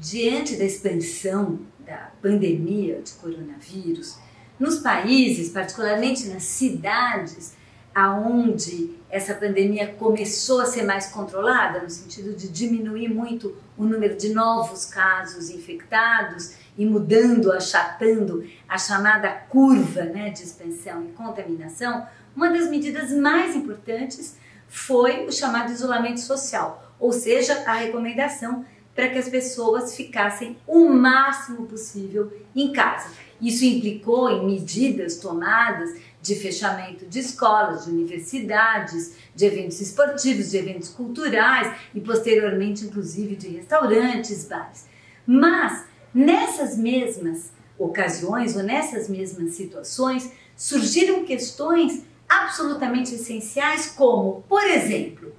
diante da expansão da pandemia de coronavírus, nos países, particularmente nas cidades, aonde essa pandemia começou a ser mais controlada, no sentido de diminuir muito o número de novos casos infectados e mudando, achatando a chamada curva, né, de expansão e contaminação, uma das medidas mais importantes foi o chamado isolamento social, ou seja, a recomendação para que as pessoas ficassem o máximo possível em casa. Isso implicou em medidas tomadas de fechamento de escolas, de universidades, de eventos esportivos, de eventos culturais e posteriormente inclusive de restaurantes, bares. Mas nessas mesmas ocasiões ou nessas mesmas situações surgiram questões absolutamente essenciais como, por exemplo,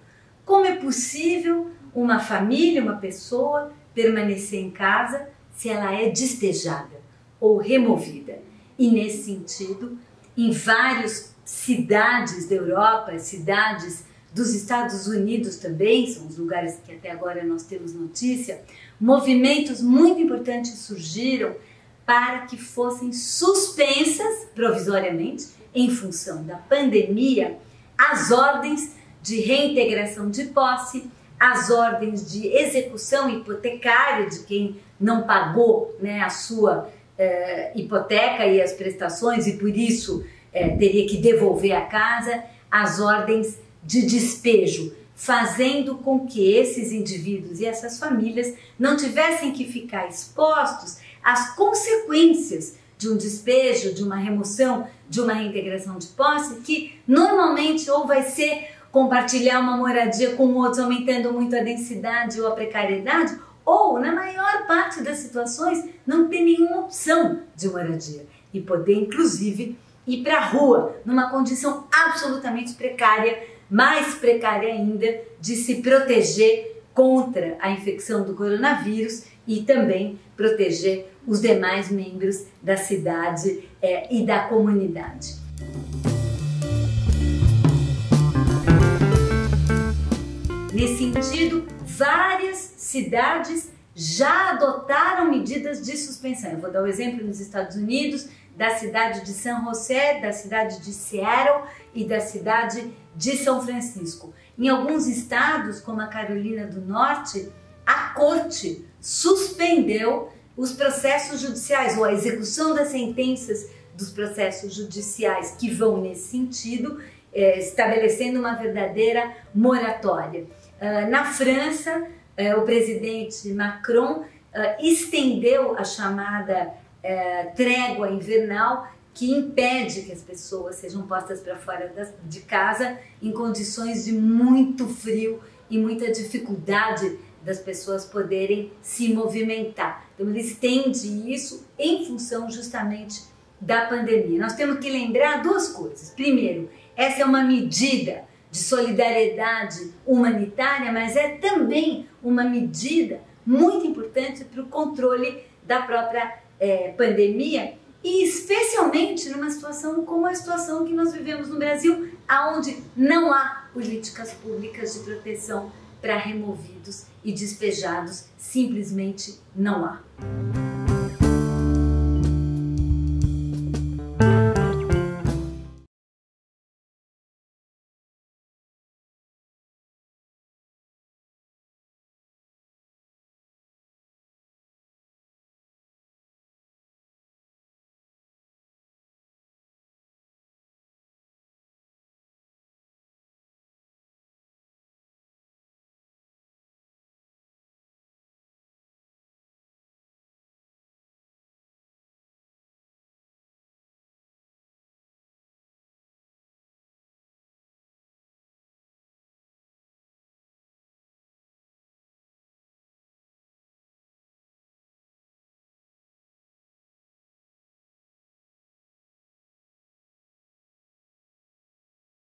como é possível uma família, uma pessoa permanecer em casa se ela é despejada ou removida. E nesse sentido, em várias cidades da Europa, cidades dos Estados Unidos também, são os lugares que até agora nós temos notícia, movimentos muito importantes surgiram para que fossem suspensas provisoriamente, em função da pandemia, as ordens de reintegração de posse, as ordens de execução hipotecária de quem não pagou, né, a sua hipoteca e as prestações e por isso teria que devolver a casa, as ordens de despejo, fazendo com que esses indivíduos e essas famílias não tivessem que ficar expostos às consequências de um despejo, de uma remoção, de uma reintegração de posse, que normalmente ou vai ser compartilhar uma moradia com outros, aumentando muito a densidade ou a precariedade, ou, na maior parte das situações, não ter nenhuma opção de moradia e poder, inclusive, ir para a rua, numa condição absolutamente precária, mais precária ainda, de se proteger contra a infecção do coronavírus e também proteger os demais membros da cidade e da comunidade. Nesse sentido, várias cidades já adotaram medidas de suspensão. Eu vou dar o exemplo nos Estados Unidos, da cidade de San José, da cidade de Seattle e da cidade de São Francisco. Em alguns estados, como a Carolina do Norte, a corte suspendeu os processos judiciais ou a execução das sentenças dos processos judiciais que vão nesse sentido, estabelecendo uma verdadeira moratória. Na França, o presidente Macron estendeu a chamada trégua invernal, que impede que as pessoas sejam postas para fora de casa em condições de muito frio e muita dificuldade das pessoas poderem se movimentar. Então ele estende isso em função justamente da pandemia. Nós temos que lembrar duas coisas. Primeiro, essa é uma medida de solidariedade humanitária, mas é também uma medida muito importante para o controle da própria pandemia e especialmente numa situação como a situação que nós vivemos no Brasil, onde não há políticas públicas de proteção para removidos e despejados, simplesmente não há.